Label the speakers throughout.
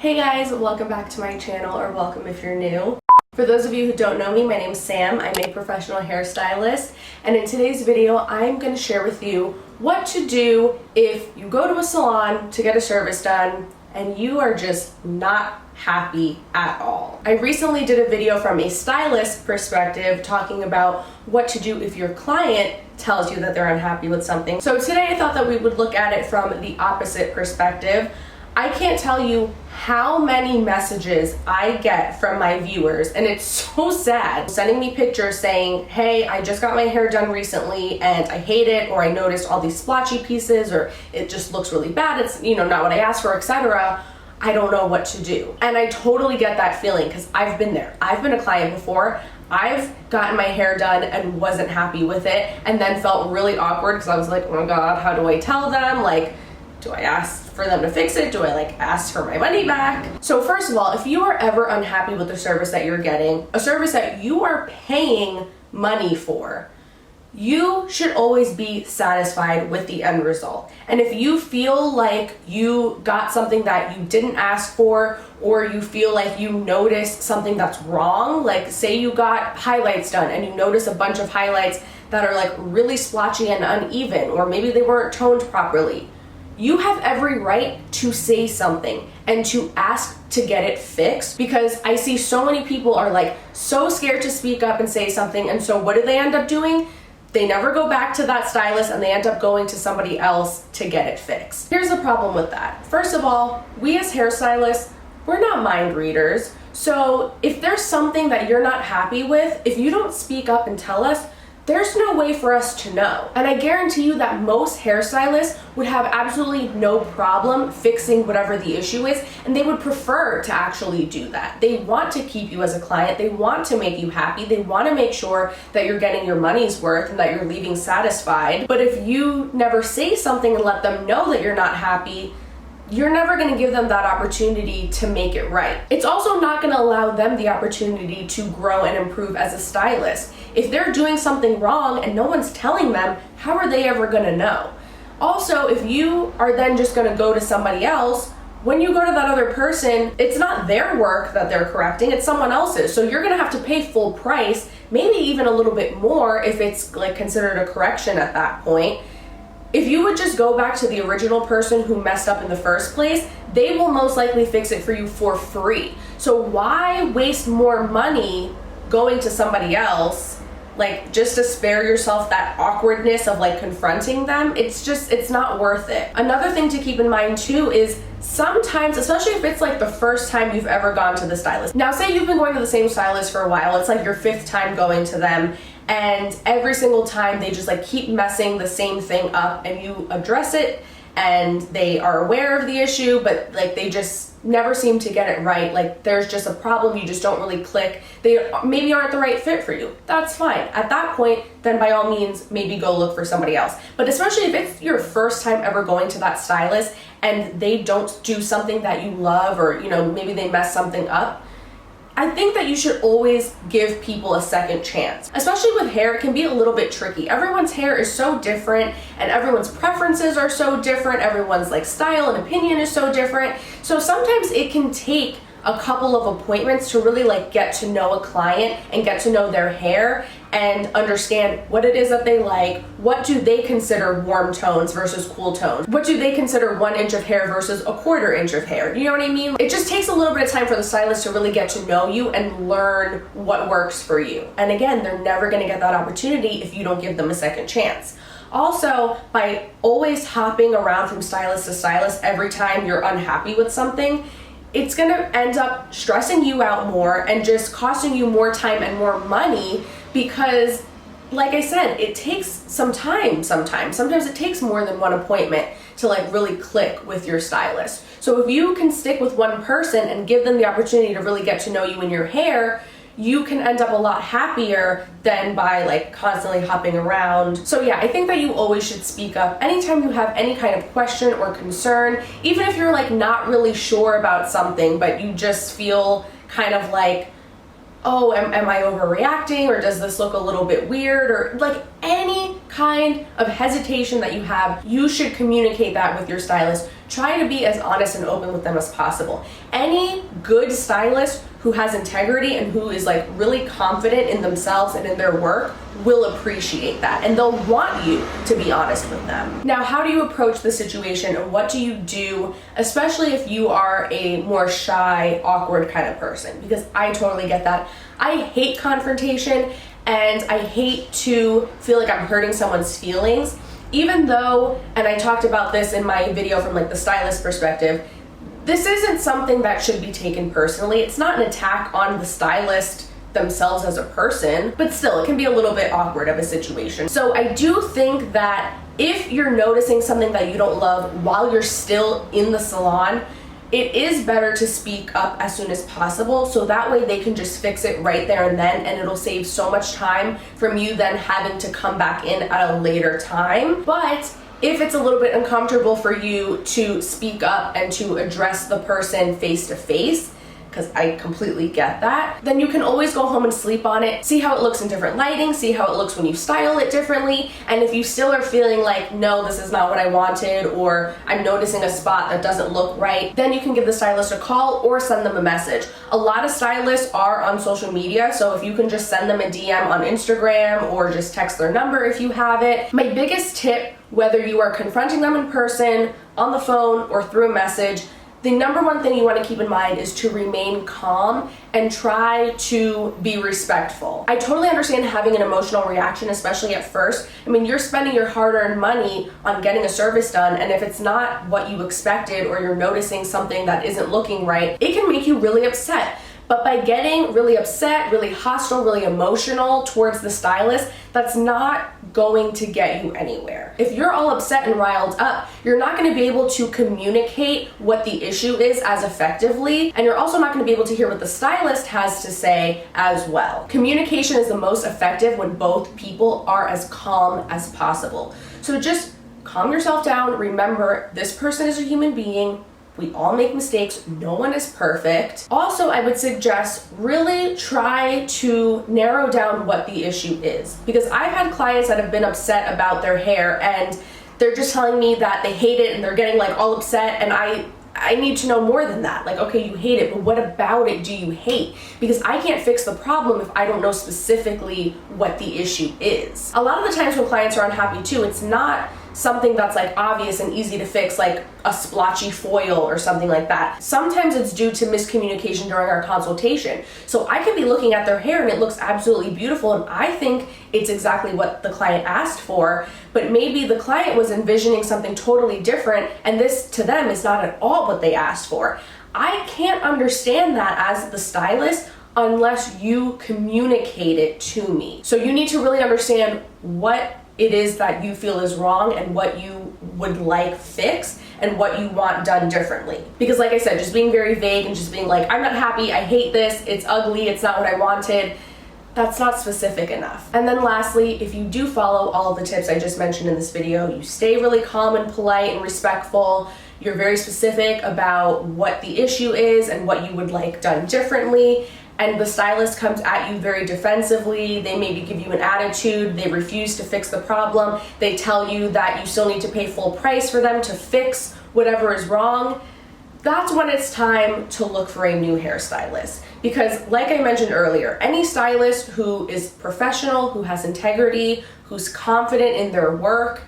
Speaker 1: Hey guys, welcome back to my channel, or welcome if you're new. For those of you who don't know me, my name's Sam. I'm a professional hairstylist, and in today's video, I'm going to share with you what to do if you go to a salon to get a service done and you are just not happy at all. I recently did a video from a stylist perspective talking about what to do if your client tells you that they're unhappy with something. So today I thought that we would look at it from the opposite perspective. I can't tell you how many messages I get from my viewers, and it's so sad, sending me pictures saying, hey, I just got my hair done recently and I hate it, or I noticed all these splotchy pieces, or it just looks really bad, it's not what I asked for, etc. I don't know what to do. And I totally get that feeling because I've been there. I've been a client before. I've gotten my hair done and wasn't happy with it, and then felt really awkward because I was like, oh my god, how do I tell them? Like, do I ask for them to fix it? Do I ask for my money back? So first of all, if you are ever unhappy with the service that you're getting, a service that you are paying money for, you should always be satisfied with the end result. And if you feel like you got something that you didn't ask for, or you feel like you noticed something that's wrong, like say you got highlights done and you notice a bunch of highlights that are really splotchy and uneven, or maybe they weren't toned properly, you have every right to say something and to ask to get it fixed, because I see so many people are so scared to speak up and say something, and so what do they end up doing? They never go back to that stylist and they end up going to somebody else to get it fixed. Here's the problem with that. First of all, we as hairstylists, we're not mind readers. So if there's something that you're not happy with, if you don't speak up and tell us, there's no way for us to know. And I guarantee you that most hairstylists would have absolutely no problem fixing whatever the issue is, and they would prefer to actually do that. They want to keep you as a client, they want to make you happy, they want to make sure that you're getting your money's worth and that you're leaving satisfied. But if you never say something and let them know that you're not happy, you're never going to give them that opportunity to make it right. It's also not going to allow them the opportunity to grow and improve as a stylist. If they're doing something wrong and no one's telling them, how are they ever going to know? Also, if you are then just going to go to somebody else, when you go to that other person, it's not their work that they're correcting, it's someone else's. So you're going to have to pay full price, maybe even a little bit more if it's considered a correction at that point. If you would just go back to the original person who messed up in the first place, they will most likely fix it for you for free. So why waste more money going to somebody else, just to spare yourself that awkwardness of confronting them? It's not worth it. Another thing to keep in mind too is sometimes, especially if it's the first time you've ever gone to the stylist. Now say you've been going to the same stylist for a while, it's your fifth time going to them, and every single time they just keep messing the same thing up, and you address it and they are aware of the issue, but they just never seem to get it right. There's just a problem, you just don't really click. They maybe aren't the right fit for you. That's fine. At that point, then by all means, maybe go look for somebody else. But especially if it's your first time ever going to that stylist and they don't do something that you love, or maybe they mess something up, I think that you should always give people a second chance. Especially with hair, it can be a little bit tricky. Everyone's hair is so different, and everyone's preferences are so different. Everyone's style and opinion is so different. So sometimes it can take a couple of appointments to really get to know a client and get to know their hair and understand what it is that they like. What do they consider warm tones versus cool tones? What do they consider 1 inch of hair versus a 1/4 inch of hair? You know what I mean? It just takes a little bit of time for the stylist to really get to know you and learn what works for you. And again, they're never going to get that opportunity if you don't give them a second chance. Also, by always hopping around from stylist to stylist every time you're unhappy with something, it's going to end up stressing you out more and just costing you more time and more money, because like I said, it takes some time sometimes. Sometimes it takes more than one appointment to really click with your stylist. So if you can stick with one person and give them the opportunity to really get to know you and your hair, you can end up a lot happier than by constantly hopping around. So yeah, I think that you always should speak up anytime you have any kind of question or concern, even if you're not really sure about something, but you just feel kind of oh, am I overreacting, or does this look a little bit weird, or any kind of hesitation that you have, you should communicate that with your stylist. try to be as honest and open with them as possible. Any good stylist who has integrity and who is like really confident in themselves and in their work will appreciate that, and they'll want you to be honest with them. Now, how do you approach the situation, and what do you do, especially if you are a more shy, awkward kind of person? Because I totally get that. I hate confrontation, and I hate to feel like I'm hurting someone's feelings, even though, and I talked about this in my video from like the stylist perspective, this isn't something that should be taken personally. It's not an attack on the stylist themselves as a person, but still, it can be a little bit awkward of a situation. So I do think that if you're noticing something that you don't love while you're still in the salon, it is better to speak up as soon as possible, so that way they can just fix it right there and then, and it'll save so much time from you then having to come back in at a later time. But if it's a little bit uncomfortable for you to speak up and to address the person face to face, because I completely get that, then you can always go home and sleep on it, see how it looks in different lighting, see how it looks when you style it differently, and if you still are feeling like, no, this is not what I wanted, or I'm noticing a spot that doesn't look right, then you can give the stylist a call or send them a message. A lot of stylists are on social media, so if you can just send them a DM on Instagram or just text their number if you have it. My biggest tip, whether you are confronting them in person, on the phone, or through a message, the number one thing you want to keep in mind is to remain calm and try to be respectful. I totally understand having an emotional reaction, especially at first. I mean, you're spending your hard-earned money on getting a service done, and if it's not what you expected or you're noticing something that isn't looking right, it can make you really upset. But by getting really upset, really hostile, really emotional towards the stylist, that's not going to get you anywhere. If you're all upset and riled up, you're not going to be able to communicate what the issue is as effectively, and you're also not going to be able to hear what the stylist has to say as well. Communication is the most effective when both people are as calm as possible. So just calm yourself down. Remember, this person is a human being. We all make mistakes. No one is perfect. Also, I would suggest really try to narrow down what the issue is, because I've had clients that have been upset about their hair and they're just telling me that they hate it and they're getting like all upset, and I need to know more than that. Like, okay, you hate it, but what about it do you hate? Because I can't fix the problem if I don't know specifically what the issue is. A lot of the times when clients are unhappy too, it's not something that's like obvious and easy to fix, like a splotchy foil or something like that. Sometimes it's due to miscommunication during our consultation. So I could be looking at their hair and it looks absolutely beautiful, and I think it's exactly what the client asked for, but maybe the client was envisioning something totally different, and this to them is not at all what they asked for. I can't understand that as the stylist unless you communicate it to me. So you need to really understand what it is that you feel is wrong and what you would like fixed and what you want done differently. Because like I said, just being very vague and just being like, I'm not happy, I hate this, it's ugly, it's not what I wanted, that's not specific enough. And then lastly, if you do follow all of the tips I just mentioned in this video, you stay really calm and polite and respectful, you're very specific about what the issue is and what you would like done differently, and the stylist comes at you very defensively, they maybe give you an attitude, they refuse to fix the problem, they tell you that you still need to pay full price for them to fix whatever is wrong, that's when it's time to look for a new hairstylist. Because like I mentioned earlier, any stylist who is professional, who has integrity, who's confident in their work,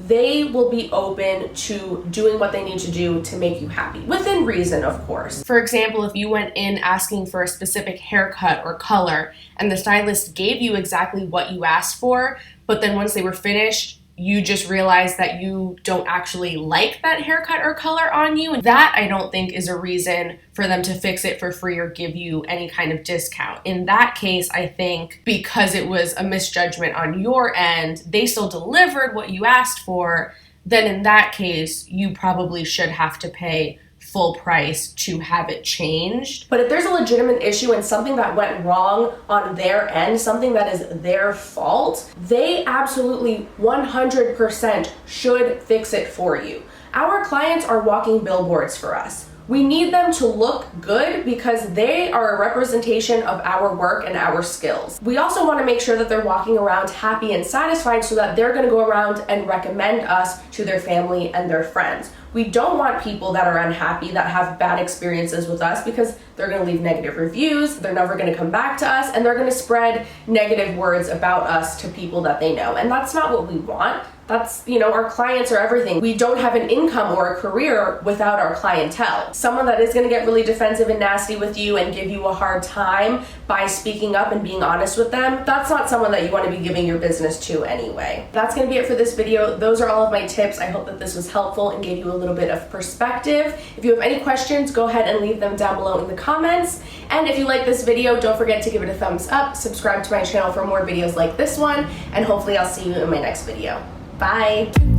Speaker 1: they will be open to doing what they need to do to make you happy, within reason, of course. For example, if you went in asking for a specific haircut or color and the stylist gave you exactly what you asked for, but then once they were finished, you just realize that you don't actually like that haircut or color on you, and that I don't think is a reason for them to fix it for free or give you any kind of discount. In that case, I think because it was a misjudgment on your end, they still delivered what you asked for, then in that case, you probably should have to pay full price to have it changed. But if there's a legitimate issue and something that went wrong on their end, something that is their fault, they absolutely 100% should fix it for you. Our clients are walking billboards for us. We need them to look good because they are a representation of our work and our skills. We also want to make sure that they're walking around happy and satisfied so that they're going to go around and recommend us to their family and their friends. We don't want people that are unhappy, that have bad experiences with us, because they're going to leave negative reviews, they're never going to come back to us, and they're going to spread negative words about us to people that they know. And that's not what we want. That's, our clients are everything. We don't have an income or a career without our clientele. Someone that is going to get really defensive and nasty with you and give you a hard time by speaking up and being honest with them, that's not someone that you want to be giving your business to anyway. That's going to be it for this video. Those are all of my tips. I hope that this was helpful and gave you a little bit of perspective. If you have any questions, go ahead and leave them down below in the comments. And if you like this video, don't forget to give it a thumbs up, subscribe to my channel for more videos like this one, and hopefully I'll see you in my next video. Bye.